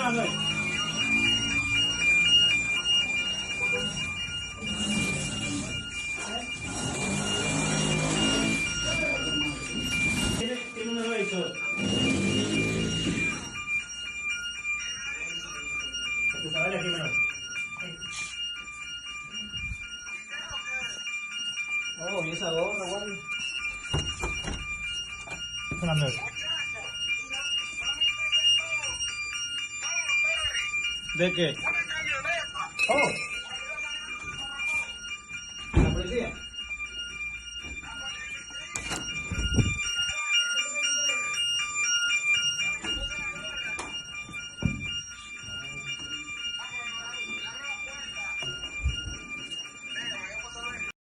sonando ahí? Tiene un error y todo. Tu salario aquí menor. Oh, y esa gorra, guardia. Sonando eso. ¿De qué? Oh. ¿La policía?